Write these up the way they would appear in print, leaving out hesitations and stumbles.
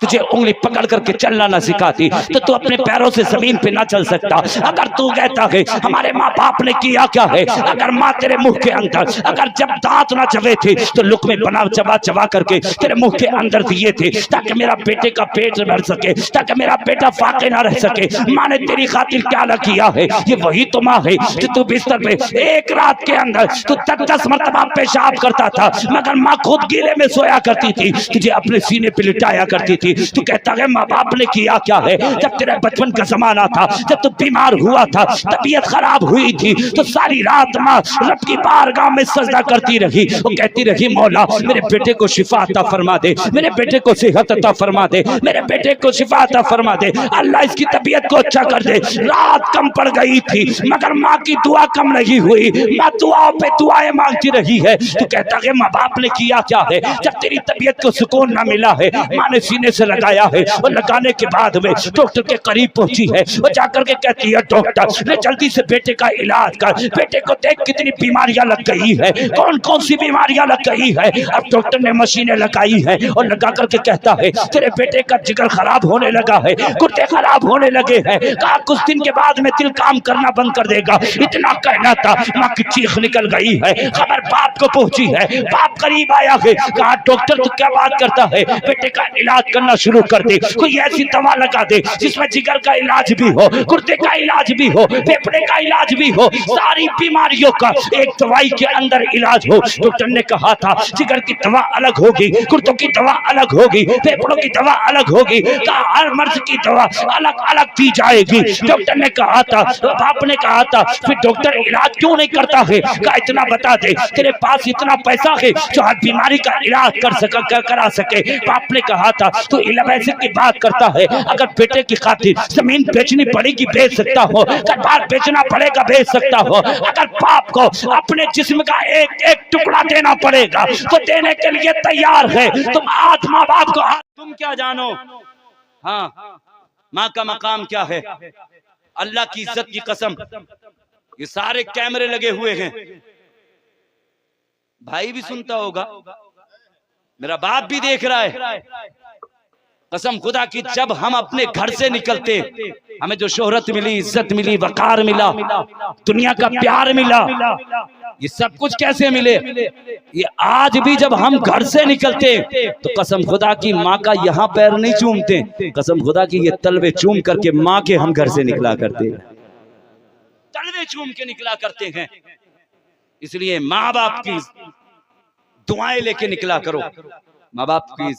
तुझे उंगली पकड़ करके चलना ना सिखाती तो तू अपने पैरों से जमीन पे ना चल सकता। अगर तू कहता है हमारे माँ बाप ने किया क्या है, अगर माँ तेरे मुंह के अंदर अगर जब दांत ना चबे थे तो लुक़्मे बना चबा चबा करके तेरे मुंह के अंदर दिए थे ताकि मेरा बेटे का पेट भर सके, ताकि मेरा बेटा फाके ना रह सके। माँ ने तेरी खातिर क्या ना किया है, ये वही तो माँ है जो तू बिस्तर पे एक रात के अंदर तू 10 मरतबा पेशाब करता था मगर माँ खुद गीले में सोया करती थी, तुझे अपने सीने पे लिटाया करती थी। तू कहता है माँ बाप ने किया क्या है, जब तेरे बचपन का जमाना था, जब तू बीमार हुआ था, तबीयत खराब हुई थी तो सारी रात माँ रब की बारगाह में सजदा करती रही, वो कहती रही मौला मेरे बेटे को शिफा अता फरमा दे, मेरे बेटे को सेहत अता फरमा दे, मेरे बेटे को शिफा अता फरमा दे, अल्लाह इसकी तबीयत को अच्छा कर दे। रात कम पड़ गई थी मगर माँ की दुआ कम नहीं हुई, माँ दुआओं पे दुआएं मांगती रही है। तो कहता है माँ बाप ने किया क्या है, जब तेरी तबीयत को सुकून ना मिला है, माँ ने सीने से लगाया है और लगाने के बाद में डॉक्टर के करीब पहुंची है, वो जाकर के कहती है डॉक्टर ने जल्दी से बेटे का इलाज कर, बेटे को देख कितनी बीमारियां लग गई है, कौन कौन सी बीमारियां लग गई है। अब डॉक्टर ने मशीनें लगाई है और लगा करके कहता है तेरे बेटे का जिगर खराब होने लगा है, गुर्दे खराब होने लगे हैं, कहा कुछ दिन के बाद में दिल काम करना बंद कर देगा। इतना कहना था माँ की चीख निकल गई है, खबर बाप को पहुंची है, बाप करीब आया है, कहा डॉक्टर तू क्या बात करता है, बेटे का इलाज करना शुरू कर दे, कोई ऐसी दवा लगा दे जिसमें जिगर का इलाज भी हो, गुर्दे का इलाज भी हो, फेफड़े का इलाज भी हो, सारी बीमारियों का एक दवाई के अंदर इलाज हो। डॉक्टर ने कहा था जिगर की दवा अलग होगी, गुर्दों की दवा अलग होगी, फेफड़ों की दवा अलग होगी, कहा हर मर्ज की दवा अलग अलग दी जाएगी। डॉक्टर ने कहा था, बाप ने कहा था फिर डॉक्टर इलाज क्यों नहीं करता है, कहा इतना बता दे तेरे पास इतना पैसा है जो हर बीमारी का इलाज करा सके। बाप ने कहा था तू पैसे की बात करता है, अगर बेटे की खातिर जमीन बेचनी पड़ेगी बेच सकता हो, अगर बाल बेचना पड़ेगा बेच सकता हो, अगर बाप को अपने जिस्म का एक एक टुकड़ा देना पड़ेगा तो देने के लिए तैयार है। तुम आज माँ बाप को तुम क्या जानो, हाँ माँ का मकाम क्या है, अल्लाह की इज्जत की कसम ये सारे कैमरे लगे हुए हैं, भाई भी सुनता होगा, मेरा बाप भी देख रहा है। कसम खुदा की जब हम अपने घर से निकलते हमें जो शोहरत मिली, इज्जत मिली, वकार मिला, दुनिया का प्यार मिला, ये सब कुछ कैसे मिले, ये आज भी जब हम घर से निकलते तो कसम खुदा की माँ का यहाँ पैर नहीं चूमते, कसम खुदा की ये तलवे चूम करके माँ के हम घर से निकला करते, तलवे चूम के निकला करते हैं। इसलिए माँ बाप की दुआएं लेके निकला करो, माँ बाप की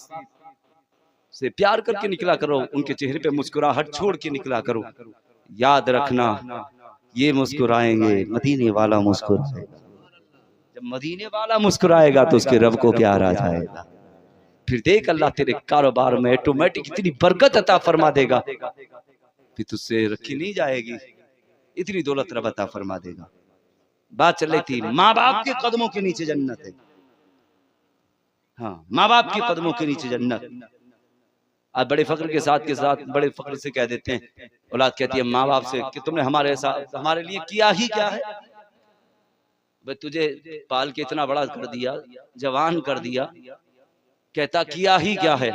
से प्यार करके निकला करो, उनके चेहरे पे मुस्कुराहट छोड़ के निकला करो। याद रखना ये मुस्कुराएंगे मदीने वाला मुस्कुराएगा, जब मदीने वाला मुस्कुराएगा तो उसके रब को प्यार आ जाएगा, फिर देख अल्लाह तेरे कारोबार में ऑटोमेटिक इतनी बरकत अता फरमा देगा, फिर तुझसे रखी नहीं जाएगी, इतनी दौलत रब अता फरमा देगा। बात चल रही थी माँ बाप के कदमों के नीचे जन्नत है, हाँ माँ बाप के कदमों के नीचे जन्नत। आज बड़े फख्र के साथ बड़े फख्र से कह देते हैं, औलाद कहती है माँ बाप से कि तुमने हमारे साथ हमारे लिए किया ही क्या है, भाई तुझे पाल के इतना बड़ा कर दिया, जवान कर दिया, कहता किया ही क्या है,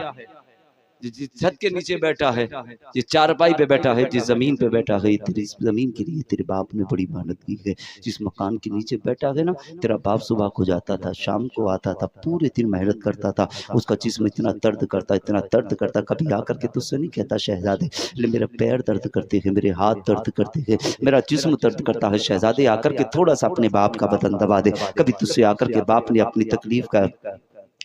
जिस छत के नीचे बैठा है, जिस चारपाई पे बैठा है, जिस जमीन पे बैठा है, तेरी जमीन के लिए तेरे बाप ने बड़ी मेहनत की है, जिस मकान के नीचे बैठा है ना, तेरा बाप सुबह को जाता था, शाम को आता था, पूरे दिन मेहनत करता था, उसका जिस्म इतना दर्द करता, कभी आकर के तुझसे नहीं कहता शहजादे मेरे पैर दर्द करते हैं, मेरे हाथ दर्द करते हैं, मेरा जिस्म दर्द करता है, शहजादे आकर के थोड़ा सा अपने बाप का बदन दबा दे। कभी तुझसे आकर के बाप ने अपनी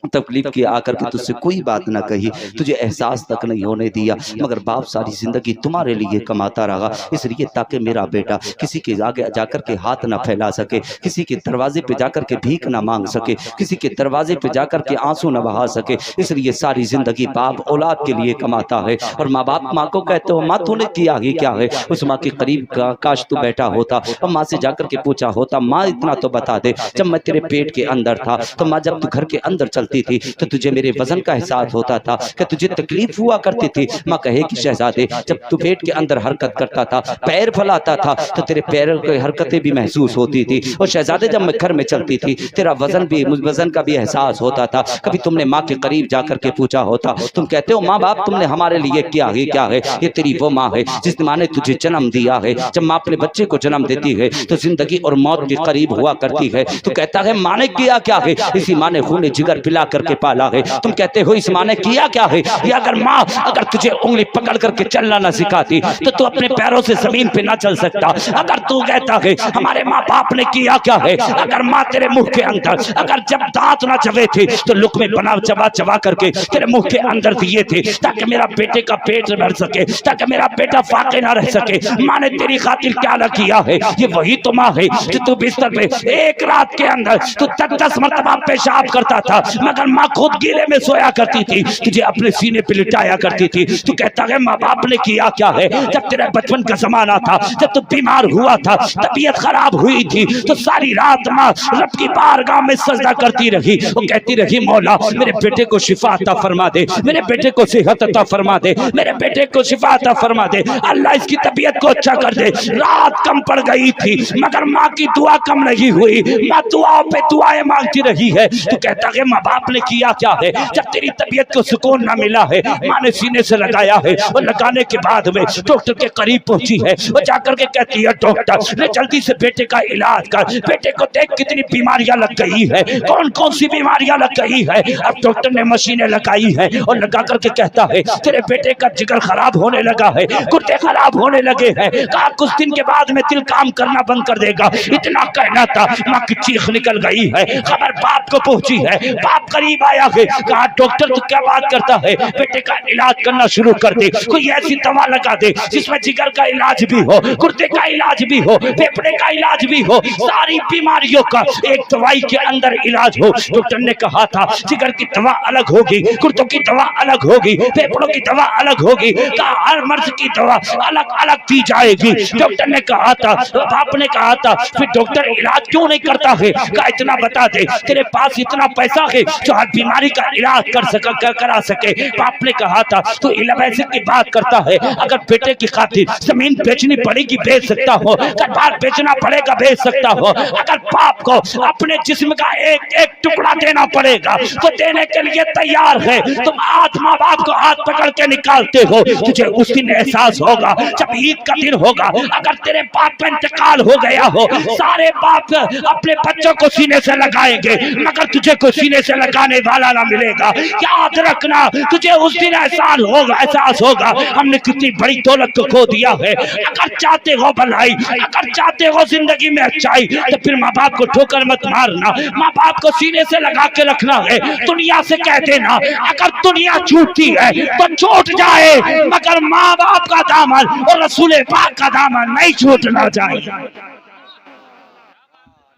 तकलीफ की आकर के तुझसे कोई बात ना कही, तुझे एहसास तक नहीं होने दिया, मगर बाप सारी जिंदगी तुम्हारे लिए कमाता रहा, इसलिए ताकि मेरा बेटा किसी के आगे जाकर के हाथ ना फैला सके, किसी के दरवाजे पे जाकर के भीख ना मांग सके, किसी के दरवाजे पे जाकर के आंसू ना बहा सके, इसलिए सारी जिंदगी बाप औलाद के लिए कमाता है। और माँ बाप माँ को कहते हो माँ तूने किया ही क्या है, उस माँ के करीब काश तू बैठा होता और माँ से जाकर के पूछा होता माँ इतना तो बता दे, जब मैं तेरे पेट के अंदर था तो माँ जब तू घर के अंदर चल करती थी तो तुझे मेरे वजन का एहसास होता था, कि तुझे तकलीफ हुआ करती थी। माँ कहे कि शहजादे, जब तू पेट के अंदर हरकत करता था, पैर फैलाता था, तो तेरे पैरों की हरकतें भी महसूस होती थी। और शहजादे, जब मैं घर में चलती थी, तेरा वजन का भी एहसास होता था। कभी तुमने माँ के करीब जाकर के पूछा होता, तुम कहते हो माँ बाप तुमने हमारे लिए क्या है, क्या है? ये तेरी वो माँ है जिस माँ ने तुझे जन्म दिया है। जब माँ अपने बच्चे को जन्म देती है तो जिंदगी और मौत के करीब हुआ करती है। तो कहता है माँ ने किया क्या है? इसी माँ ने खून जिगर पिला करके पाला है। तुम कहते हो इस माँ ने किया क्या है? ये अगर माँ अगर तुझे उंगली पकड़ करके चलना ना सिखाती तो तू अपने पैरों से जमीन पे ना चल सकता। अगर तू कहता है हमारे माँ बाप ने किया क्या है, अगर माँ तेरे मुंह के अंदर अगर जब दांत ना चबे थे तो लुकमे बना चबा चबा करके तेरे मुंह के अंदर दिए थे, ताकि मेरा बेटे का पेट भर सके, ताकि मेरा बेटा फाके ना रह सके। माँ ने तेरी खातिर क्या ना किया है? ये वही तो माँ है जो तू बिस्तर पे एक रात के अंदर तू 10 मरतबा पेशाब करता था, मगर माँ खुद गीले में सोया करती थी, तुझे अपने सीने पे लिटाया करती थी। तू कहता है माँ बाप ने किया क्या है? जब तेरे बचपन का जमाना था, जब तू बीमार हुआ था, तबीयत खराब हुई थी, तो सारी रात माँ रब की बारगाह में सजदा करती रही। वो कहती रही मौला मेरे बेटे को शिफा अता फरमा दे, मेरे बेटे को सेहत अता फरमा दे, मेरे बेटे को शिफा अता फरमा दे, अल्लाह इसकी तबीयत को अच्छा कर दे। रात कम पड़ गई थी मगर माँ की दुआ कम नहीं हुई, माँ दुआओं पे दुआएं मांगती रही है। तो कहता है माँ बाप ने किया क्या है? जब तेरी तबीयत को सुकून ना मिला है, माँ ने सीने से लगाया है, और लगाने के बाद में डॉक्टर के करीब पहुंची है, वो जाकर के कहती है डॉक्टर जल्दी से बेटे का इलाज कर, बेटे को देख कितनी बीमारियां लग गई है, कौन कौन सी बीमारियां लग गई है। अब डॉक्टर ने मशीनें लगाई है और लगा करके कहता है तेरे बेटे का जिगर खराब होने लगा है, गुर्दे खराब होने लगे हैं, कहा कुछ दिन के बाद में दिल काम करना बंद कर देगा। इतना कहना था, माँ की चीख निकल गई है, खबर बाप को पहुंची है, बाप करीब आया है, कहा डॉक्टर तू क्या बात करता है, बेटे का इलाज करना शुरू कर दे, कोई ऐसी दवा लगा दे जिसमें जिगर का इलाज भी हो, गुर्दे का इलाज भी हो, फेफड़े का इलाज भी हो, सारी बीमारियों का एक दवाई के अंदर इलाज हो। डॉक्टर ने कहा था जिगर की दवा अलग होगी, गुर्दों की दवा अलग होगी, फेफड़ों की दवा अलग होगी, कहा हर मर्ज की दवा अलग अलग दी जाएगी। डॉक्टर ने कहा था, बाप ने कहा था फिर डॉक्टर इलाज क्यों नहीं करता है? कहा इतना बता दे तेरे पास इतना पैसा है जो हर बीमारी का इलाज करा सके। बाप ने कहा था तो पैसे की बात करता है, अगर बेटे की खातिर जमीन बेचनी पड़ेगी बेच सकता हो, अगर बाल बेचना पड़ेगा बेच सकता हो, अगर बाप को अपने जिस्म का एक एक टुकड़ा देना पड़ेगा तो देने के लिए तैयार है। तुम आज माँ बाप को हाथ पकड़ के निकालते हो, तुझे उस दिन एहसास होगा जब ईद का दिन होगा, अगर तेरे बाप का इंतकाल हो गया हो, सारे बाप अपने बच्चों को सीने से लगाएंगे मगर तुझे कोई सीने से लगाने वाला ना मिलेगा। याद रखना तुझे उस दिन एहसास होगा हमने कितनी बड़ी दौलत को खो दिया है। अगर चाहते हो भलाई, अगर चाहते हो जिंदगी में अच्छाई, तो फिर माँ बाप को ठोकर मत मारना, माँ बाप को सीने से लगा के रखना है। दुनिया से कह देना अगर दुनिया छूटती है तो छूट जाए, मगर माँ बाप का दामन और रसूल पाक का दामन नहीं छूटना चाहिए।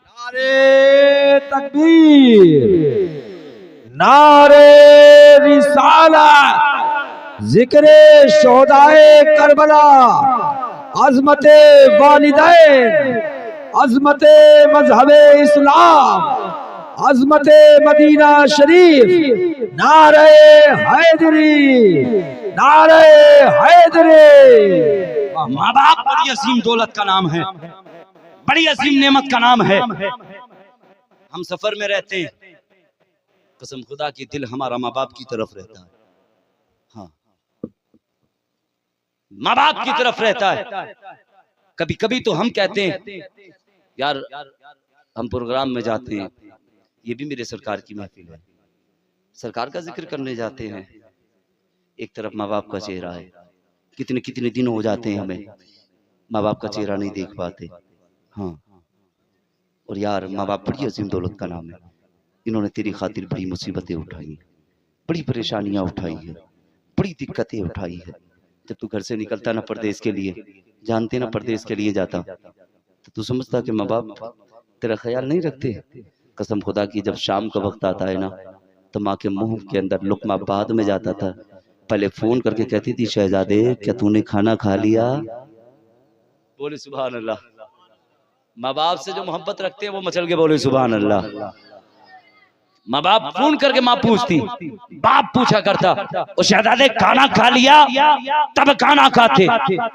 नारे तकबीर, नारे रिसालत, जिक्रे शोहदाए करबला, अजमते वालिदैन, अजमते मजहबे इस्लाम, अजमते मदीना शरीफ, नारे हैदरी, नारे हैदरी। माँ बाप बड़ी अजीम दौलत का नाम है, बड़ी अजीम नेमत का नाम है। हम सफर में रहते हैं, कसम खुदा की दिल हमारा माँ बाप की तरफ रहता है। हाँ, माँ बाप की तरफ रहता है। कभी कभी तो हम कहते हैं यार हम प्रोग्राम में जाते हैं, ये भी मेरे सरकार की महफिल है, सरकार का जिक्र करने जाते हैं, एक तरफ माँ बाप का चेहरा है, कितने कितने दिन हो जाते हैं हमें माँ बाप का चेहरा नहीं देख पाते। हाँ, और यार माँ बाप बड़ी अजीम दौलत का नाम है, इन्होंने तेरी खातिर बड़ी मुसीबतें उठाई, बड़ी परेशानियां उठाई है, बड़ी दिक्कतें उठाई है। जब तू घर से निकलता ना परदेश के लिए, जानते ना परदेश के लिए जाता, तो तू समझता कि माँ बाप तेरा ख्याल नहीं रखते। कसम खुदा की जब शाम का वक्त आता है ना, तो माँ के मुंह के अंदर लुकमा बाद में जाता था, पहले फोन करके कहती थी शहजादे क्या तूने खाना खा लिया? बोले सुभान अल्लाह। माँ बाप से जो मोहब्बत रखते हैं वो मचल के बोले सुभान अल्लाह। माँ बाप फोन करके माँ पूछती, बाप पूछा करता ओ शहजादे खाना खा लिया, तब खाना खाते।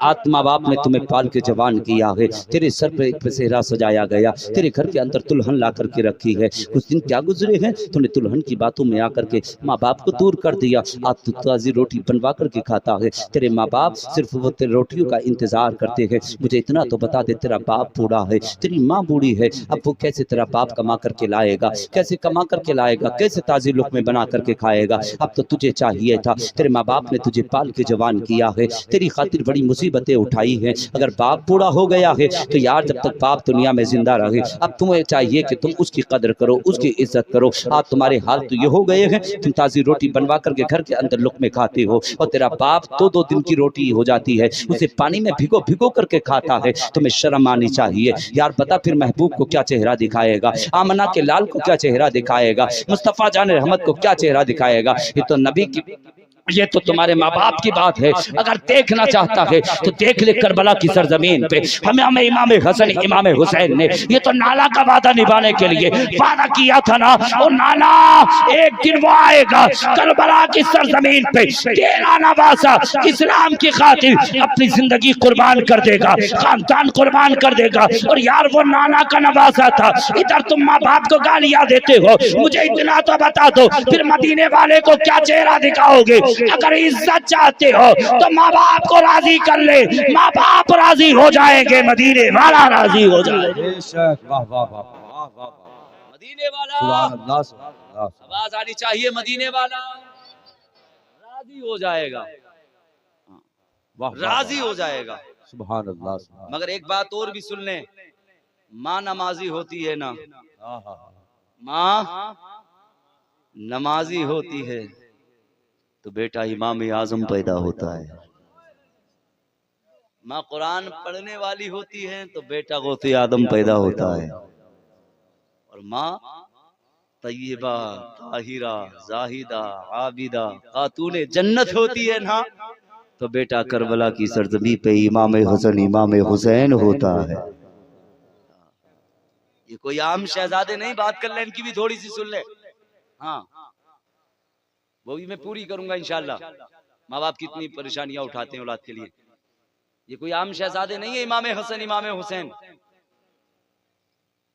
आज माँ बाप ने तुम्हें पाल के जवान किया है, तेरे सर पे एक सेहरा सजाया गया, तेरे घर के अंदर दुल्हन ला करके रखी है। कुछ दिन क्या गुजरे हैं, तूने दुल्हन की बातों में आकर के माँ बाप को दूर कर दिया। आज तू ताजी रोटी बनवा करके खाता है, तेरे माँ बाप सिर्फ वो तेरे रोटियों का इंतजार करते हैं। मुझे इतना तो बता दे, तेरा बाप बूढ़ा है, तेरी माँ बूढ़ी है, अब वो कैसे तेरा बाप कमा करके लाएगा, कैसे कमा करके लाएगा, कैसे ताजी लुक़मे बना करके खाएगा। अब तो तुझे चाहिए था, तेरे माँ बाप ने तुझे पाल के जवान किया है, तेरी खातिर बड़ी मुसीबतें उठाई हैं। अगर बाप बूढ़ा हो गया है तो यार जब तक बाप दुनिया में जिंदा रहे, अब तुम्हें चाहिए कि तुम उसकी कदर करो, उसकी इज्जत करो। आज तुम्हारे हाल तो ये हो गए हैं, तुम ताजी रोटी बनवा करके घर के अंदर लुक़मे खाते हो और तेरा बाप 2-2 दिन की रोटी हो जाती है, उसे पानी में भिगो भिगो करके खाता है। तुम्हें शर्म आनी चाहिए यार। बता फिर महबूब को क्या चेहरा दिखाएगा, आमना के लाल को क्या चेहरा दिखाएगा, मुस्तफा जान रहमत को क्या चेहरा दिखाएगा। ये तो नबी की, ये तो तुम्हारे माँ बाप की बात है। अगर देखना चाहता है तो देख ले करबला की सरजमीन पे हमें इमाम हसन इमाम हुसैन ने ये तो नाना का वादा निभाने के लिए वादा किया था ना, और नाना एक दिन वो आएगा करबला की सरजमीन पे, तेरा नवासा इस्लाम की खातिर अपनी जिंदगी कुर्बान कर देगा, खानदान कुर्बान कर देगा। और यार वो नाना का नवासा था, इधर तुम माँ बाप को गालियां देते हो। मुझे इतना तो बता दो, फिर मदीने वाले को क्या चेहरा दिखाओगे? अगर इज्जत चाहते हो तो माँ बाप को राजी कर ले, माँ बाप राजी हो जाएंगे, मदीने वाला राजी हो जाएगा। मदीने वाला, आवाज आनी चाहिए, मदीने वाला राजी हो जाएगा, राजी हो जाएगा। सुभान अल्लाह। मगर एक बात और भी सुन ले, माँ नमाजी होती है ना, माँ नमाजी होती है तो बेटा इमाम आजम पैदा होता है। माँ कुरान पढ़ने वाली होती है तो बेटा गौसे आदम पैदा होता है। और माँ तय्यबा ताहिरा जाहिदा आबिदा खातूने जन्नत होती है ना, तो बेटा करबला की सरजमी पे इमाम हसन इमाम हुसैन होता है। ये कोई आम शहजादे नहीं, बात कर ले, इनकी भी थोड़ी सी सुन ले। हाँ, वो भी मैं पूरी करूंगा इंशाल्लाह। माँ बाप कितनी परेशानियां उठाते हैं औलाद के लिए। ये कोई आम शहजादे नहीं है इमाम हसन इमाम हुसैन।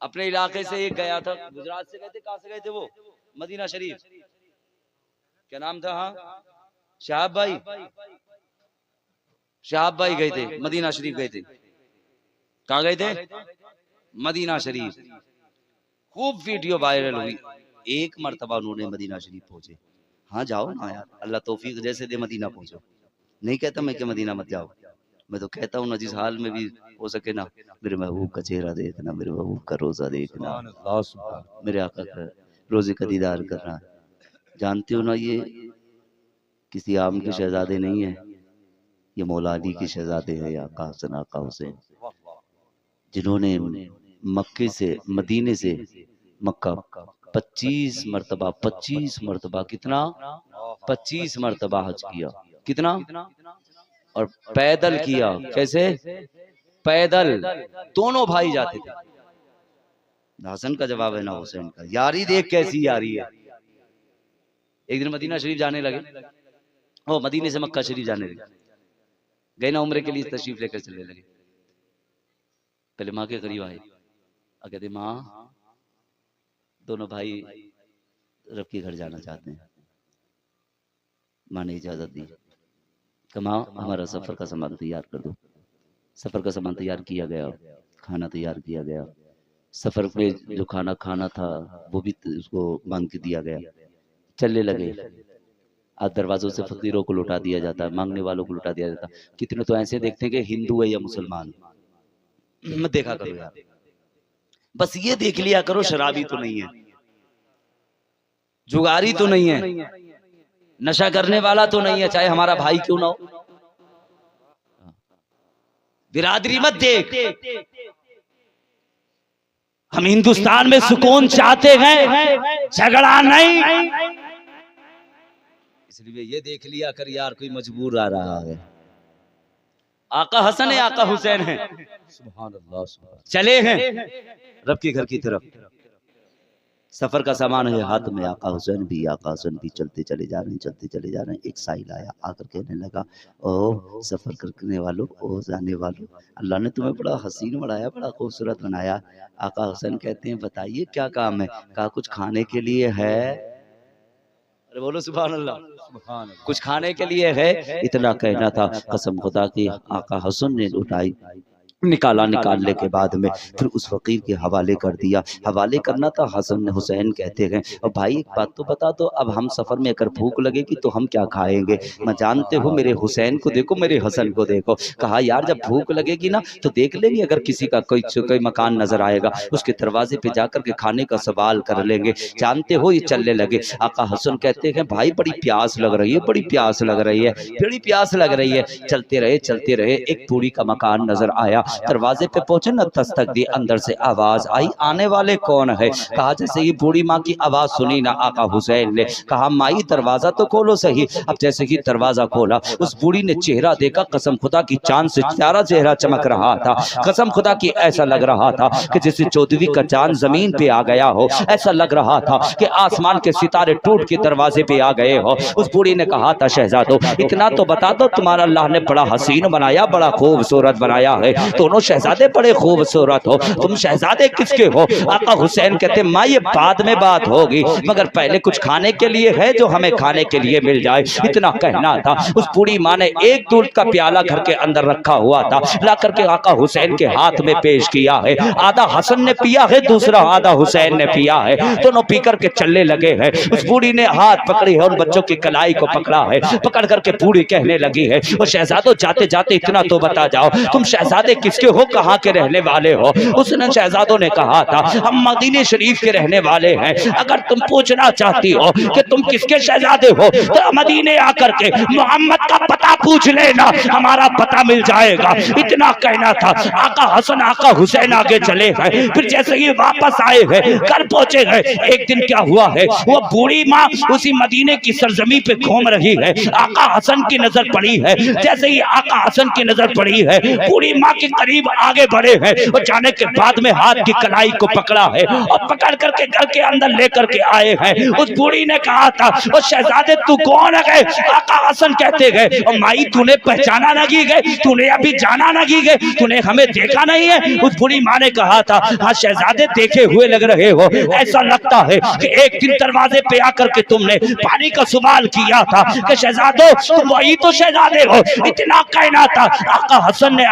अपने इलाके से एक गया था, गुजरात से गए थे, कहां से गए थे वो? मदीना शरीफ। क्या नाम था? हाँ, शहाब भाई, शहाब भाई गए थे, मदीना शरीफ गए थे। कहां गए थे? मदीना शरीफ। खूब वीडियो वायरल हुई। एक मर्तबा उन्होंने मदीना शरीफ पहुंचे। हाँ जाओ ना यार, अल्लाह तौफीक जैसे दे मदीना पहुंचो। नहीं कहता मैं कि मदीना मत जाओ, मैं तो कहता हूँ ना जिस हाल में भी हो सके ना, मेरे महबूब का चेहरा देखना, मेरे महबूब का रोजा देखना, मेरे आका का रोजे का दीदार करना। जानते हो ना, ये किसी आम के शहजादे नहीं है, ये मौला अली के शहजादे हैं, आका हसन आका हुसैन, जिन्होंने मक्के से मदीने से मक्का 25 मरतबा कितना? 25 मरतबा हज किया। कितना? और पैदल किया। कैसे? पैदल। दोनों भाई जाते थे। हसन का जवाब है ना हुसैन का। यारी देख कैसी यारी है। एक दिन मदीना शरीफ जाने लगे, ओ मदीने से मक्का शरीफ जाने लगे, गए ना उम्रे के लिए तशरीफ लेकर चलने लगे। पहले माँ के करीब आए, कहते माँ दोनों भाई रब के घर जाना चाहते हैं। माँ ने इजाजत दी कि माँ हमारा सफर का सामान तैयार कर दो। सफर का सामान तैयार किया गया, खाना तैयार किया गया। सफर में जो खाना खाना था वो भी उसको मांग के दिया गया। चलने लगे। आज दरवाजों से फकीरों को लुटा दिया जाता है, मांगने वालों को लुटा दिया जाता है। कितने तो ऐसे देखते हैं कि हिंदू है या मुसलमान। मत देखा करो यार, बस ये देख लिया करो शराबी तो नहीं है, जुगारी तो नहीं है, नशा करने वाला तो नहीं है, चाहे हमारा भाई क्यों ना हो। बिरादरी मत देख। हम हिंदुस्तान में सुकून चाहते हैं, झगड़ा नहीं। इसलिए ये देख लिया कर यार, कोई मजबूर आ रहा है। आका हसन है, आका हुसैन है, सुभान अल्लाह, चले हैं रब के घर की तरफ। सफर का सामान है हाथ में, आका हुसैन भी चलते चले जा रहे हैं। एक साहिल आया, आकर कहने लगा, ओ सफर करने वालों, ओ जाने वालों, अल्लाह ने तुम्हें बड़ा हसीन बनाया, बड़ा खूबसूरत बनाया। आका हुसैन कहते हैं, बताइए क्या काम है? कहा कुछ खाने के लिए है। अरे बोलो सुभान अल्लाह, कुछ खाने के लिए है। इतना कहना था, कसम खुदा की आका हुसैन ने उठाई, निकालने के बाद में फिर उस फकीर के हवाले कर दिया। हवाले करना था हसन हुसैन कहते हैं, और भाई एक बात तो बता दो, अब हम सफ़र में अगर भूख लगेगी तो हम क्या खाएंगे? मैं जानते हो, मेरे हुसैन को देखो, मेरे हसन को देखो। कहा यार जब भूख लगेगी ना तो देख लेंगे, अगर किसी का कोई मकान नजर आएगा उसके दरवाजे पे जाकर के खाने का सवाल कर लेंगे। जानते हो, ये चलने लगे। आका हसन कहते हैं, भाई बड़ी प्यास लग रही है, बड़ी प्यास लग रही है, बड़ी प्यास लग रही है। चलते रहे, एक पूरी का मकान नजर आया। दरवाजे पे पहुंचे न, दस्तक दी, अंदर से आवाज आई, आने वाले कौन है? कहा जैसे ही बूढ़ी माँ की आवाज सुनी ना आका हुसैन ने कहा, माई दरवाजा तो खोलो सही। अब जैसे ही दरवाजा खोला, उस बूढ़ी ने चेहरा देखा, कसम खुदा की चांद से प्यारा चेहरा चमक रहा था। कसम खुदा की ऐसा लग रहा था कि जैसे 14वीं का चांद जमीन पे आ गया हो। ऐसा लग रहा था कि आसमान के सितारे टूट के दरवाजे पे आ गए हो। उस बूढ़ी ने कहा था, शहजादो इतना तो बता दो, तुम्हारा अल्लाह ने बड़ा हसीन बनाया, बड़ा खूबसूरत बनाया है, दोनों शहजादे बड़े खूबसूरत हो, तुम शहजादे किसके हो? आका हुसैन कहते, माँ ये बाद में बात होगी, मगर पहले कुछ खाने के लिए है जो हमें खाने के लिए मिल जाए। इतना कहना था। उस बूढ़ी माँ ने एक दूध का प्याला घर के अंदर रखा हुआ था, ला करके आका हुसैन के हाथ में पेश किया है। आधा हसन ने पिया है, दूसरा आधा हुसैन ने पिया है। दोनों पी करके चलने लगे हैं। उस बूढ़ी ने हाथ पकड़ी है और बच्चों की कलाई को पकड़ा है। पकड़ करके बूढ़ी कहने लगी है, और शहजादो जाते जाते इतना तो बता जाओ, तुम शहजादे किसके हो, कहाँ के रहने वाले हो? उसने शहजादों ने कहा था, हम मदीने शरीफ के रहने वाले हैं। अगर तुम पूछना चाहती हो कि तुम किसके शहजादे हो तो मदीने आकर के मोहम्मद का पता पूछ लेना, हमारा पता मिल जाएगा। इतना कहना था। आका हसन आका हुसैन आगे चले हैं। फिर जैसे ही वापस आए हैं, घर पहुंचे हैं, एक दिन क्या हुआ है, वो बूढ़ी माँ उसी मदीने की सरजमी पे घूम रही है। आका हसन की नजर पड़ी है। जैसे ही आका हसन की नजर पड़ी है, बूढ़ी माँ के करीब आगे बढ़े हैं और जाने के बाद में हाथ की कलाई को पकड़ा है और पकड़ करके घर के अंदर लेकर के आए हैं। उस बूढ़ी ने कहा था, और शहजादे तू कौन है? आका हसन कहते गए, और माई तूने पहचाना नहीं गए, तूने अभी जाना नहीं गए, तूने हमें देखा नहीं है? उस बूढ़ी माँ ने कहा था, हाँ शहजादे देखे हुए लग रहे हो, ऐसा लगता है कि एक दिन दरवाजे पे आकर के तुमने पानी का सवाल किया था कि शहजादो तुम वही तो शहजादे हो। इतना कहना था। आका हसन ने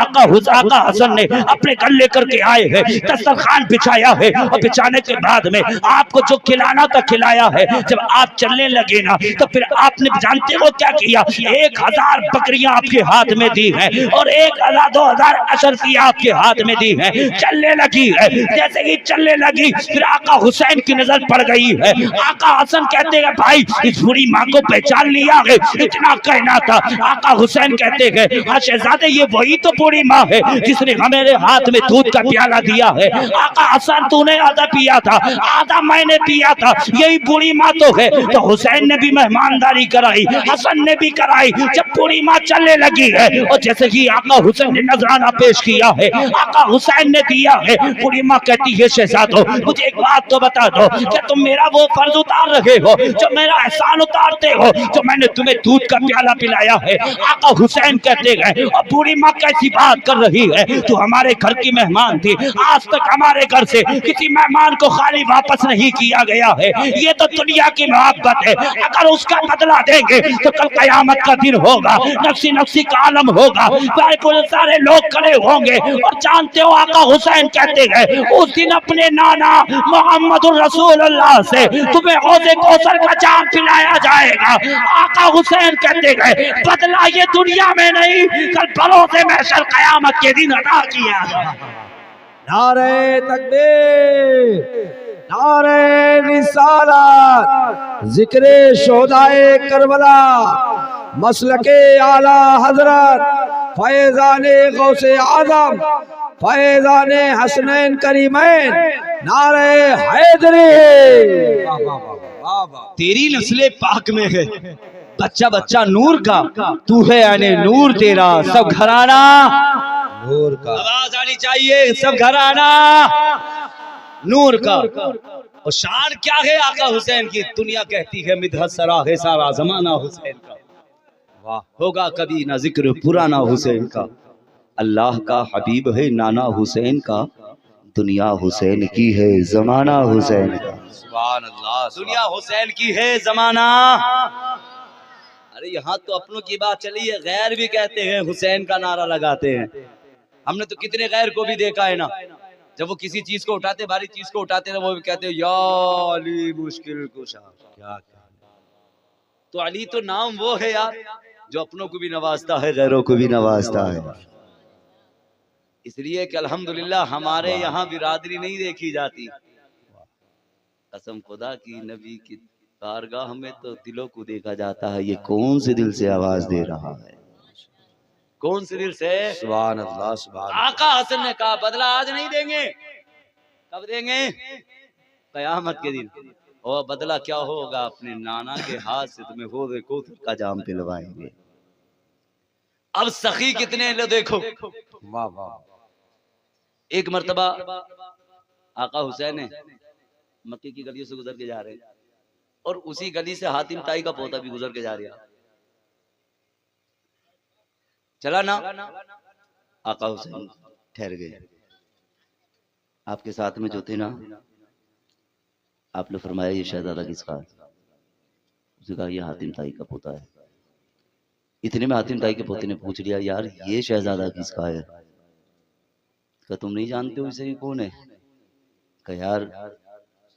अपने घर लेकर के आए हैं, दस्तरखान बिछाया है और बिछाने के बाद में आपको जो खिलाना था खिलाया है। जब आप चलने लगे ना तो फिर आपने जानते हो क्या किया, 1000 बकरियां आपके हाथ में दी हैं और 1000-2000 अशरफियां आपके हाथ में दी हैं। चलने लगी है, जैसे ही चलने लगी फिर आका हुसैन की नजर पड़ गई है। आका हसन कहते हैं, भाई इस बूढ़ी माँ को पहचान लिया है? इतना कहना था। आका हुसैन कहते हैं, हाँ शहजादे ये वही तो बूढ़ी माँ है जिसने हमारे हाथ में दूध का प्याला दिया है। आका हसन तूने आधा पिया था, आधा मैंने पिया था, यही बूढ़ी माँ तो है। तो हुसैन ने भी मेहमानदारी कराई, हसन ने भी कराई। जब बूढ़ी माँ चलने लगी है और जैसे ही आका हुसैन ने नजराना पेश किया है, आका हुसैन ने दिया है, बूढ़ी माँ कहती है, शहजादो मुझे एक बात तो बता दो, क्या तुम मेरा वो फर्ज उतार रहे हो जो मेरा एहसान उतारते हो, जो मैंने तुम्हें दूध का प्याला पिलाया है? आका हुसैन कहते गए, और बूढ़ी माँ कैसी बात कर रही है, तू हमारे घर की मेहमान थी, आज तक हमारे घर से किसी मेहमान को खाली वापस नहीं किया गया है। ये तो दुनिया की मोहब्बत है, अगर उसका बदला देंगे तो कल कयामत का दिन होगा, नफ्सी नफ्सी का आलम होगा, सारे लोग खड़े होंगे। और जानते हो आका हुसैन कहते गए, उस दिन अपने नाना मोहम्मदुर रसूलुल्लाह से तुम्हें हौज़े कौसर का जाम पिलाया जाएगा। आका हुसैन कहते गए, बदला ये दुनिया में नहीं, कल भरोसे महशर कयामत के दिन अदा किया। नारे तकबीर, नारे रिसालत, जिक्रे शोहदाए करबला, मसलके आला हजरत, फैज़ाने गौसे आज़म, फैज़ाने हसनैन करीमैन, नारे हैदरी। तेरी नस्ले पाक में है, बच्चा बच्चा नूर का, तू है यानी नूर तेरा, सब घराना नूर का। आवाज आनी चाहिए, सब घराना नूर का। और शान क्या है आका हुसैन की, दुनिया कहती है मिदहत सरा है सारा जमाना हुसैन का। वाह, होगा कभी ना जिक्र पुराना हुसैन का। अल्लाह का हबीब है नाना हुसैन का, दुनिया हुसैन की है जमाना हुसैन का। सुभान अल्लाह, दुनिया हुसैन की है जमाना। अरे यहाँ तो अपनों की बात चली है, गैर भी कहते हैं हुसैन का नारा लगाते हैं। हमने तो कितने गैर को भी देखा है ना, जब वो किसी चीज को उठाते, भारी चीज को उठाते ना, वो भी कहते हैं या अली मुश्किल कुशा। क्या तो अली तो नाम वो है यार जो अपनों को भी नवाजता है, गैरों को भी नवाजता है। इसलिए कि अल्हम्दुलिल्लाह हमारे यहाँ बिरादरी नहीं देखी जाती। कसम खुदा की नबी की बारगाह में तो दिलों को देखा जाता है, ये कौन से दिल से आवाज दे रहा है, कौन से दिल से। सुभान अल्लाह, सुभान। आका हसन ने कहा बदला आज नहीं देंगे, कब देंगे? कयामत के दिन। और बदला क्या होगा? अपने नाना के हाथ से तुम्हें होदे कोथर का जाम पिलवाएंगे। अब सखी कितने लो देखो। वाह वाह। एक मर्तबा आका हुसैन है मक्के की गलियों से गुजर के जा रहे हैं, और उसी गली से हातिम ताई का पोता भी गुजर के जा रहा। चला ना, आका हुसैन ठहर गए। आपके साथ में जो थे ना, आपने फरमाया ये शहजादा किसका है? उसने कहा ये हातिम ताई का पोता है। इतने में हातिम ताई के पोते ने पूछ लिया यार ये शहजादा किसका है? क्या तुम नहीं जानते हो इसे कौन है? कहा यार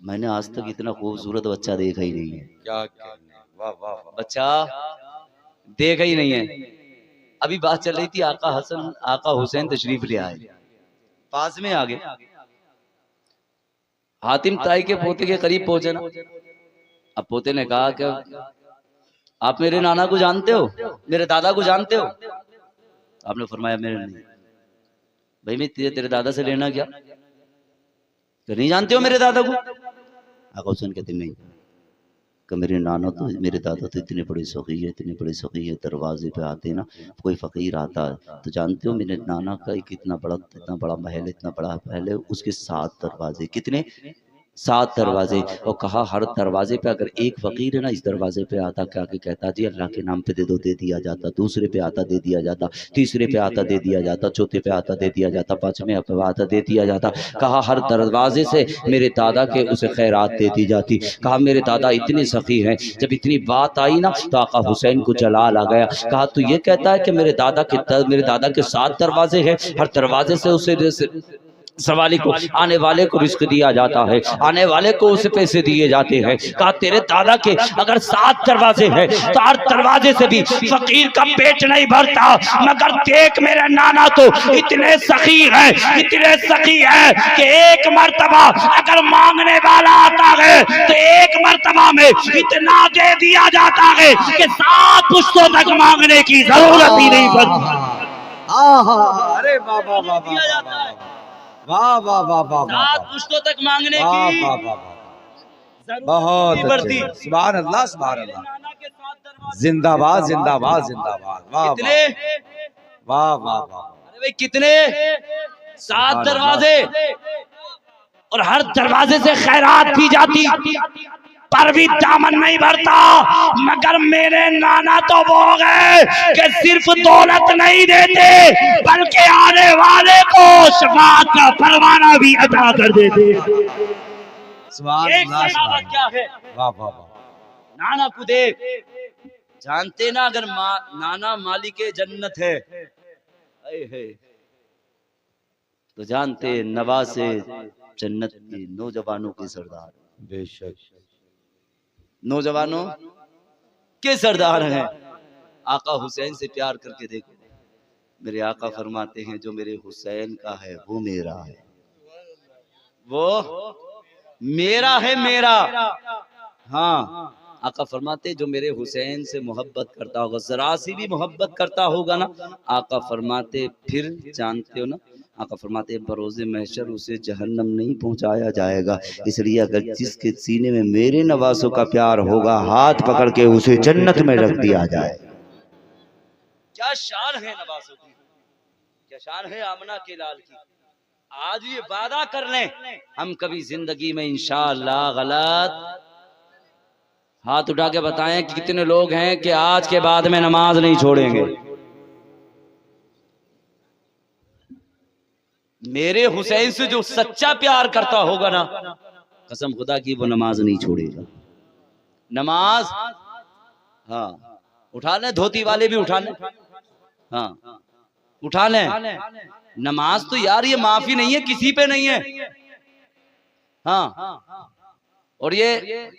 मैंने आज तक इतना खूबसूरत बच्चा देखा ही नहीं है। क्या वाह वाह, बच्चा देखा ही नहीं है। अभी बात चल रही थी, आका हुसैन तशरीफ ले आए, पास में आ गए। हातिम ताई के पोते के करीब पहुंचे ना, अब पोते ने कहा कि आप मेरे नाना को जानते हो, मेरे दादा को जानते हो? आपने फरमाया मेरे नहीं। भाई मैं तेरे दादा से लेना क्या? तो नहीं जानते हो मेरे दादा को? आका हुसैन कहते नहीं कि मेरे नाना तो मेरे दादा तो इतने बड़े सखी है, इतने बड़े सखी है, दरवाजे पे आते ना कोई फकीर आता है तो जानते हो मेरे नाना का इतना बड़ा महल, इतना बड़ा महल है, उसके 7 दरवाजे। कितने? 7 दरवाजे। और कहा हर दरवाजे पे अगर एक फकीर है ना, इस दरवाजे पे आता क्या कि कहता जी अल्लाह के नाम पे दे दो, दे दिया जाता। दूसरे पे आता दे दिया जाता, तीसरे पे आता दे दिया जाता, चौथे पे आता दे दिया जाता, 5वें पे आता दे दिया जाता। कहा हर दरवाजे से मेरे दादा के उसे खैरात दे दी जाती। कहा मेरे दादा इतने सखी हैं। जब इतनी बात आई ना तो आका हुसैन को जलाल आ गया। कहा तू ये कहता है कि मेरे दादा के 7 दरवाजे हैं, हर दरवाजे से उसे सवाली को, आने वाले को रिस्क दिया जाता है, आने वाले को उसे पैसे दिए जाते हैं। कहा तेरे दादा के अगर 7 दरवाजे हैं तो हर दरवाजे से भी फकीर का पेट नहीं भरता, मगर देख मेरे नाना तो इतने सखी है, इतने सखी है कि एक मर्तबा अगर मांगने वाला आता है तो एक मर्तबा में इतना दे दिया जाता है कि 7 पुश्तों तक मांगने की जरूरत ही नहीं पड़ती। अरे वाह वाह वाह वाह वाह वाह वाह, 7 पुश्तों तक मांगने की बहुत बढ़ती। सुभान अल्लाह, सुभान अल्लाह, जिंदाबाद जिंदाबाद जिंदाबाद। वाह वाह वाह वाह। अरे भाई कितने? 7 दरवाजे, और हर दरवाजे से खैरात दी जाती, पर भी दामन नहीं भरता। मगर मेरे नाना तो वो गए कि सिर्फ दौलत नहीं देते बल्कि आने वाले को शफाअत का परवाना भी अता कर देते। क्या है? वाह वाह वाह। नाना को देख, जानते ना अगर नाना मालिक जन्नत है तो जानते नवासे जन्नत के नौजवानों के सरदार। बेशक नौजवानों के सरदार हैं। आका हुसैन से प्यार करके देखो, मेरे आका फरमाते हैं जो मेरे हुसैन का है वो मेरा है, वो मेरा है, मेरा। हाँ, आका फरमाते जो मेरे हुसैन से मोहब्बत करता होगा, जरा सी भी मोहब्बत करता होगा ना, आका फरमाते फिर जानते हो ना, आका फरमाते बरोज़े महशर उसे जहन्नम नहीं पहुंचाया जाएगा। इसलिए अगर जिसके सीने में मेरे नवासों का प्यार होगा, हाथ पकड़ के उसे जन्नत में रख दिया जाए। क्या शान है नवासों की, क्या शान है आमना के लाल की। आज ये वादा कर लें, हम कभी जिंदगी में इंशाअल्लाह गलत। हाथ उठा के बताएं कि कितने लोग हैं कि आज के बाद में नमाज नहीं छोड़ेंगे। मेरे हुसैन से जो सच्चा प्यार करता होगा ना, कसम खुदा की वो नमाज नहीं छोड़ेगा। नमाज, हाँ उठा लें, धोती वाले भी उठा लें, हाँ उठा लें। नमाज तो यार ये माफी नहीं है, किसी पे नहीं है। हाँ, और ये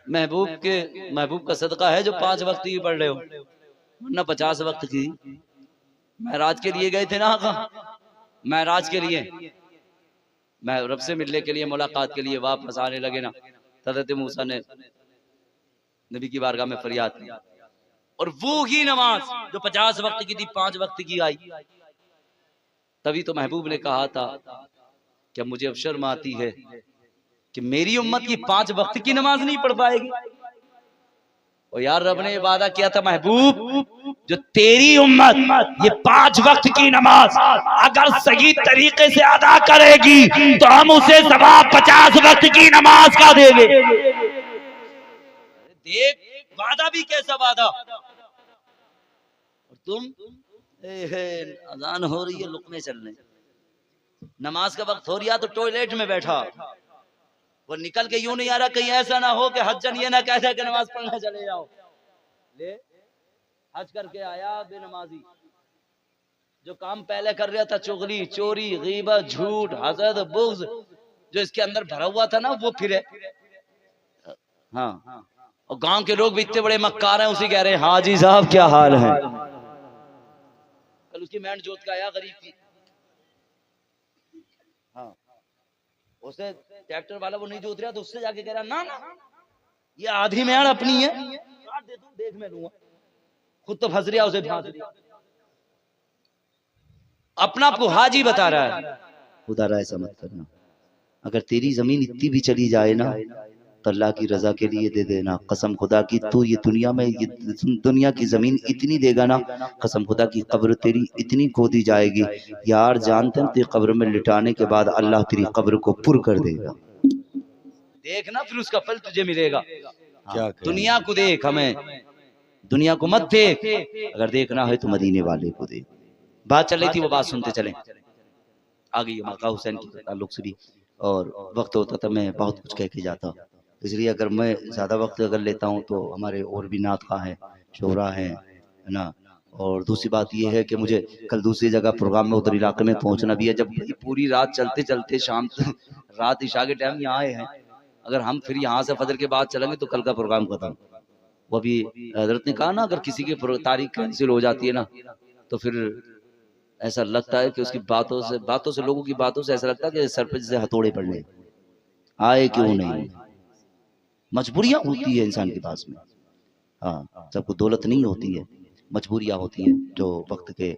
महबूब का सदका है जो 5 वक्त की पढ़ रहे हो, वरना 50 वक्त की। महराज के लिए गए थे ना, महराज के लिए, मैं रब से मिलने के लिए, मुलाकात के लिए वापस आने लगे ना, हज़रत मूसा ने नबी की बारगाह में फरियाद की, और वो ही नमाज जो 50 वक्त की थी 5 वक्त की आई। तभी तो महबूब ने कहा था कि मुझे अब शर्म आती है कि मेरी उम्मत की 5 वक्त की नमाज नहीं पढ़ पाएगी। और यार रब ने वादा किया था, महबूब जो तेरी उम्मत ये 5 वक्त की नमाज अगर सही तरीके से अदा करेगी तो हम उसे सवाब 50 वक्त की नमाज का देंगे। देख वादा भी कैसा वादा। और तुम अजान हो रही है, लुकमे चल रहे, नमाज का वक्त हो रहा तो टॉयलेट में बैठा, वो निकल के यूं नहीं आ रहा, कहीं ऐसा ना हो कि हज्जन ये ना कहता कि नमाज पढ़ने चले जाओ। ले हज करके आया बेनमाजी, जो काम पहले कर रहा था, चुगली, चोरी, गीबत, झूठ, हसद, बुग़्ज़, जो इसके अंदर भरा हुआ था ना, वो फिर हाँ। और गांव के लोग भी इतने बड़े मक्कार हैं, उसी कह रहे हैं हाजी साहब क्या हाल है। कल उसकी मैंड जोत का आया गरीब की, हाँ उसे ट्रैक्टर वाला वो नहीं जोत रहा, तो उससे जाके कह रहा ना ये आधी मैंड अपनी है, दे दूं, देख मैं लूंगा, खुद तो फंस रहा, उसे फांस दिया। अपना आपको हाजी बता रहा है। खुदा रहा ऐसा मत करना, अगर तेरी जमीन इतनी भी चली जाए ना तो अल्लाह की रजा के लिए दे देना। कसम खुदा की तू ये दुनिया में ये दुनिया की जमीन इतनी देगा ना, कसम खुदा की कब्र तेरी इतनी खोदी जाएगी यार, जानते हैं तेरी कब्र में लिटाने के बाद अल्लाह तेरी कब्र को पुर कर देगा। देखना फिर उसका फल तुझे मिलेगा। हाँ, दुनिया को देख, हमें दुनिया को मत देख, अगर देखना है तो मदीने वाले को देख। बात चल रही थी, वो बात सुनते चले। आ गई मक्का हुसैन के ताल्लुक से भी, और वक्त होता था मैं बहुत कुछ कह के जाता, इसलिए अगर मैं ज़्यादा वक्त अगर लेता हूँ तो हमारे और भी नात खा हैं, शोरा है ना। और दूसरी बात ये है कि मुझे कल दूसरी जगह प्रोग्राम में उधर इलाके में पहुँचना भी है। जब पूरी रात चलते चलते शाम रात इशा के टाइम यहाँ आए हैं, अगर हम फिर यहाँ से फजर के बाद चलेंगे तो कल का प्रोग्राम खत्म। वो अभी हजरत ने कहा ना, अगर किसी की तारीख कैंसिल हो जाती है ना तो फिर ऐसा लगता है कि उसकी बातों से लोगों की बातों से ऐसा लगता है कि सर पे जैसे हथौड़े पड़ने आए, क्यों नहीं। मजबूरियां होती है इंसान के पास में, हाँ सबको दौलत नहीं होती है, मजबूरियां होती हैं जो वक्त के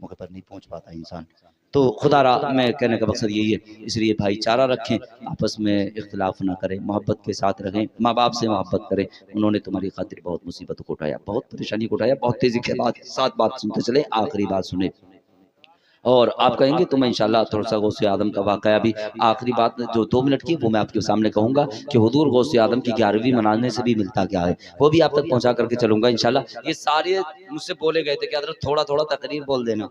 मौके पर नहीं पहुंच पाता इंसान। तो खुदा रहा मैं कहने का मकसद यही है, इसलिए भाईचारा रखें, आपस में इख्तिलाफ ना करें, मोहब्बत के साथ रहें, माँ बाप से मोहब्बत करें। उन्होंने तुम्हारी खातिर बहुत मुसीबत को उठाया, बहुत परेशानी को उठाया, बहुत तेजी के साथ बात सुनते चले, आखिरी बात सुने। और आप कहेंगे तो मैं इंशाल्लाह थोड़ा सा गौसे आदम का वाकया भी, आखिरी बात जो 2 मिनट की वो मैं आपके सामने कहूँगा कि हुजूर गौसे आदम की 11वीं मनाने से भी मिलता क्या है, वो भी आप तक पहुँचा करके चलूंगा इंशाल्लाह। ये सारे मुझसे बोले गए थे कि हज़रत थोड़ा थोड़ा तकरीर बोल देना,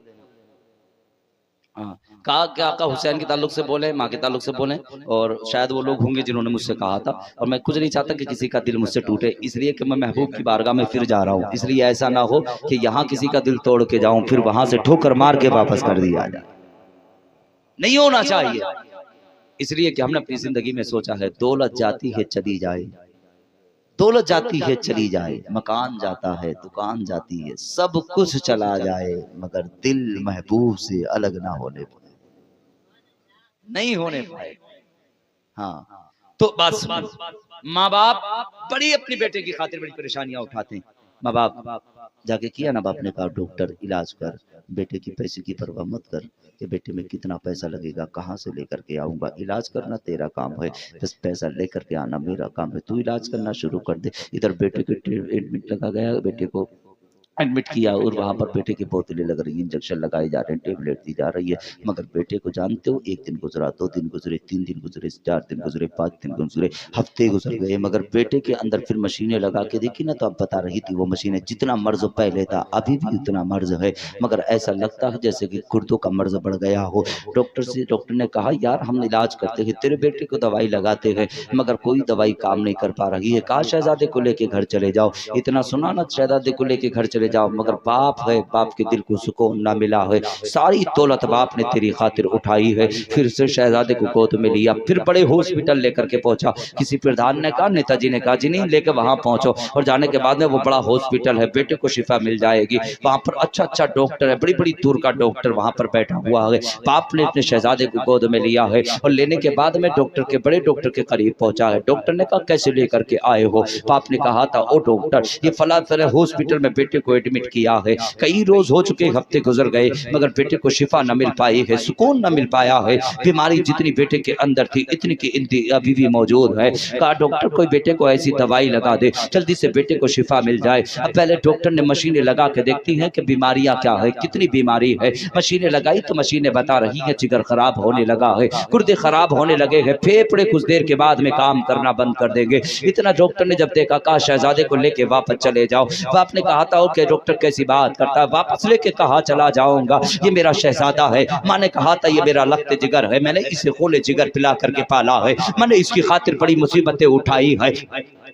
हाँ कहा कि आका हुसैन के ताल्लुक से बोले, माँ के ताल्लुक से बोले, और शायद वो लोग होंगे जिन्होंने मुझसे कहा था। और मैं कुछ नहीं चाहता कि किसी का दिल मुझसे टूटे, इसलिए कि मैं महबूब की बारगाह में फिर जा रहा हूँ, इसलिए ऐसा ना हो कि यहाँ किसी का दिल तोड़ के जाऊं फिर वहां से ठोकर मार के वापस कर दिया जाए, नहीं होना चाहिए। इसलिए कि हमने अपनी जिंदगी में सोचा है, दौलत जाती है चली जाए, दौलत जाती है चली जाए, मकान जाता है, दुकान जाती है, सब कुछ चला जाए, मगर दिल महबूब से अलग ना होने पाए, नहीं होने पाए। हाँ तो बस माँ बाप बड़ी अपनी बेटे की खातिर बड़ी परेशानियां उठाते हैं। माँ बाप जाके किया ना, बाप ने कहा डॉक्टर इलाज कर, बेटे की पैसे की परवाह मत कर कि बेटे में कितना पैसा लगेगा, कहाँ से लेकर के आऊँगा, इलाज करना तेरा काम है, बस पैसा लेकर के आना मेरा काम है, तू इलाज करना शुरू कर दे। इधर बेटे के एडमिट लगा गया, बेटे को एडमिट किया और वहाँ पर बेटे की बोतलें लग रही हैं, इंजेक्शन लगाए जा रहे हैं, टेबलेट दी जा रही है। मगर बेटे को जानते हो, 1 दिन गुजरा, 2 दिन गुजरे, 3 दिन गुजरे, 4 दिन गुजरे, 5 दिन गुजरे, हफ्ते गुजर गए, मगर बेटे के अंदर फिर मशीनें लगा के देखी ना, तो अब बता रही थी वो मशीनें जितना मर्ज पहले था अभी भी उतना मर्ज है, मगर ऐसा लगता है जैसे कि गुर्दों का मर्ज बढ़ गया हो। डॉक्टर ने कहा यार हम इलाज करते हैं, तेरे बेटे को दवाई लगाते हैं, मगर कोई दवाई काम नहीं कर पा रही है। कहा शहजादे को लेके घर चले जाओ। इतना सुना ना, शहजादे को लेके घर चले जाओ, मगर बाप है, बाप के दिल को सुकून ना मिला है। सारी दौलत बाप ने तेरी खातिर उठाई है। फिर से शहजादे को गोद में लिया, फिर बड़े हॉस्पिटल लेकर के पहुंचा। किसी प्रधान ने कहा, नेताजी ने कहा जी नहीं, लेके वहां पहुंचो। और जाने के बाद में वो बड़ा हॉस्पिटल है, बेटे को शिफा मिल जाएगी। वहां पर अच्छा अच्छा डॉक्टर है, बड़ी बड़ी दूर का डॉक्टर वहां पर बैठा हुआ है। बाप ने अपने शहजादे को गोद में लिया है और लेने के बाद में डॉक्टर के, बड़े डॉक्टर के करीब पहुंचा है। डॉक्टर ने कहा कैसे लेकर के आए हो? बाप ने कहा था ओ डॉक्टर, ये फला तरह हॉस्पिटल में बेटे को एडमिट किया है, कई रोज हो चुके, हफ्ते गुजर गए, मगर बेटे को शिफा न मिल पाई है, सुकून न मिल पाया है। बीमारी जितनी बेटे के अंदर थी इतनी की इतनी अभी भी मौजूद है। कहा डॉक्टर कोई बेटे को ऐसी दवाई लगा दे, जल्दी से बेटे को शिफा मिल जाए। अब पहले डॉक्टर ने मशीनें लगा के देखती हैं कि बीमारियां क्या है, कितनी बीमारी है। मशीनें लगाई तो मशीनें बता रही हैं जिगर खराब होने लगा है, गुर्दे खराब होने लगे हैं, फेफड़े कुछ देर के बाद में काम करना बंद कर देंगे। इतना डॉक्टर ने जब देखा, कहा शहजादे को लेके वापस चले जाओ। बाप ने कहा था ओके डॉक्टर कैसी बात करता है, वापस लेके कहा चला जाऊंगा, ये मेरा शहजादा है। माँ ने कहा था ये मेरा लखते जिगर है, मैंने इसे खोले जिगर पिला करके पाला है, मैंने इसकी खातिर बड़ी मुसीबतें उठाई है,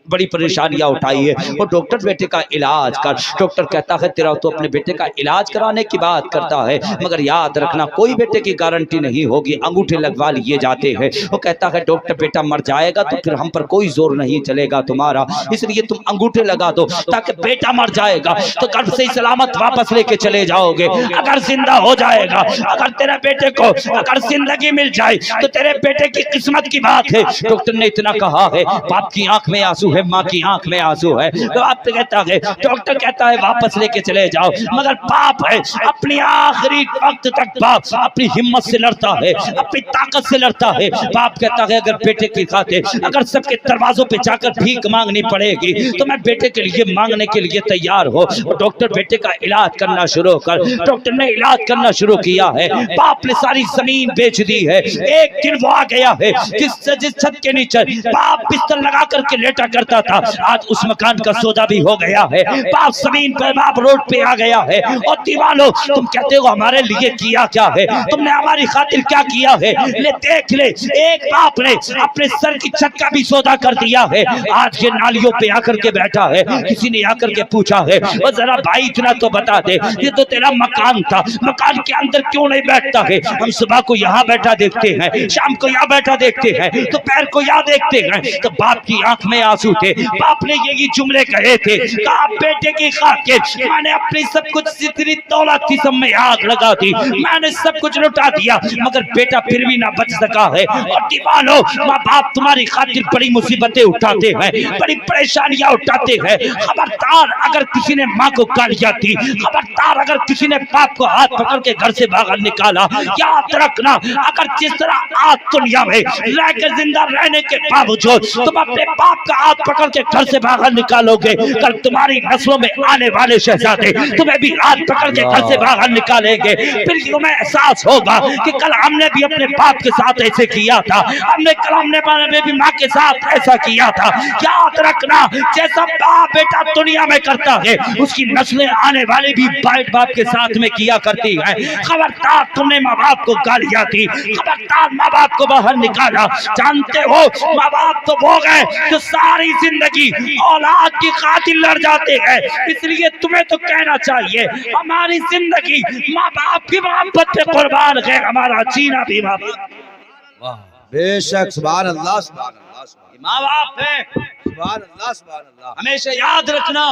बड़ी परेशानियां उठाई है। और डॉक्टर बेटे का इलाज कर। डॉक्टर कहता है तेरा तो अपने बेटे का इलाज कराने की बात करता है, मगर याद रखना कोई बेटे की गारंटी नहीं होगी, अंगूठे लगवा लिए जाते हैं। वो कहता है डॉक्टर बेटा मर जाएगा तो फिर हम पर कोई जोर नहीं चलेगा तुम्हारा, इसलिए तुम अंगूठे लगा दो, ताकि बेटा मर जाएगा तो गर्भ से सलामत वापस लेके चले जाओगे। अगर जिंदा हो जाएगा, अगर तेरे बेटे को अगर जिंदगी मिल जाए तो तेरे बेटे की किस्मत की बात है। डॉक्टर ने इतना कहा है, बाप की आंख में आंसू है, माँ की आंख में आंसू है। तो आप कहता है, डॉक्टर कहता है वापस लेके चले जाओ, मगर बाप है अपनी आखिरी वक्त तक बाप अपनी हिम्मत से लड़ता है, अपनी ताकत से लड़ता है। बाप कहता है अगर बेटे की खातिर अगर सबके दरवाजों पे जाकर भीख मांगनी पड़ेगी तो मैं बेटे के लिए मांगने के लिए तैयार हो। और डॉक्टर बेटे का इलाज करना शुरू कर। डॉक्टर ने इलाज करना शुरू किया है। बाप ने सारी जमीन बेच दी है। एक दिन वो आ गया है जिस छत के नीचे बाप बिस्तर लगा करके लेटा करता था, आज उस मकान का सौदा भी हो गया है। बाप जमीन पे, बाप रोड पे आ गया है। और दीवानो तुम कहते हो हमारे लिए किया क्या है, तुमने हमारी खातिर क्या किया है, ले देख ले, एक बाप ने अपने सर की छत का भी सौदा कर दिया है। आज ये नालियों पे आकर के बैठा है। किसी ने आकर के पूछा है और जरा भाई इतना तो बता दे, ये तो तेरा मकान था, मकान के अंदर क्यों नहीं बैठता है? हम सुबह को यहाँ बैठा देखते हैं, शाम को यहाँ बैठा देखते हैं, तो पैर को यहाँ देखते हैं। तो बाप की आंख में आंसू थे। बाप ने यही जुमले कहे थे, कहा बेटे की खातिर मैंने अपनी सब कुछ जितनी दौलत थी सब में आग लगा दी, मैंने सब कुछ लुटा दिया, मगर बेटा फिर भी ना बच सका है। और दीवानो माँ बाप तुम्हारी खातिर बड़ी मुसीबतें उठाते हैं, बड़ी परेशानियां उठाते हैं। खबरदार अगर किसी ने माँ को गालियां दी, खबरदार अगर किसी ने बाप को हाथ पकड़ के घर से बाहर निकाला, याद रखना अगर जिस तरह आज दुनिया में रहकर जिंदा रहने के बावजूद तुम अपने बाप का हाथ पकड़ के घर से बाहर निकालोगे, कल तुम्हारी नस्लों में आने वाले शहजादे तुम्हें भी हाथ पकड़ के घर से बाहर निकालेंगे। फिर तुम्हें एहसास होगा कि कल हमने भी अपने बाप के साथ ऐसे किया था, हमने भी माँ के साथ ऐसा किया था। याद रखना जैसा बाप बेटा दुनिया में करता है उसकी नस्लें आने वाले भी बाप के साथ में किया करती है। खबरदार तुमने माँ बाप को गालियां दी, खबरदार माँ बाप को बाहर निकाला। जानते हो माँ बाप तो वो गए जो सारी जिंदगी औलाद की खातिर लड़ जाते हैं, इसलिए तुम्हें तो कहना चाहिए हमारी जिंदगी माँ बाप की मोहब्बत पे कुर्बान है, हमारा जीना भी माँ बाप। बेशक सुभान अल्लाह, सुभान अल्लाह, माँ बाप है, सुभान अल्लाह, सुभान अल्लाह। हमेशा याद रखना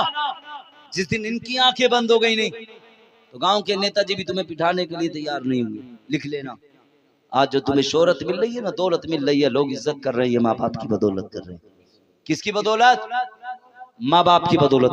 जिस दिन इनकी आंखें बंद हो गई नहीं तो गांव के नेताजी भी तुम्हें पिटाने के लिए तैयार नहीं हुए। लिख लेना, आज जो तुम्हें शोहरत मिल रही है ना, दौलत मिल रही है, लोग इज्जत कर रहे हैं, माँ बाप की बदौलत कर रहे हैं। किसकी बदौलत? माँ बाप की बदौलत।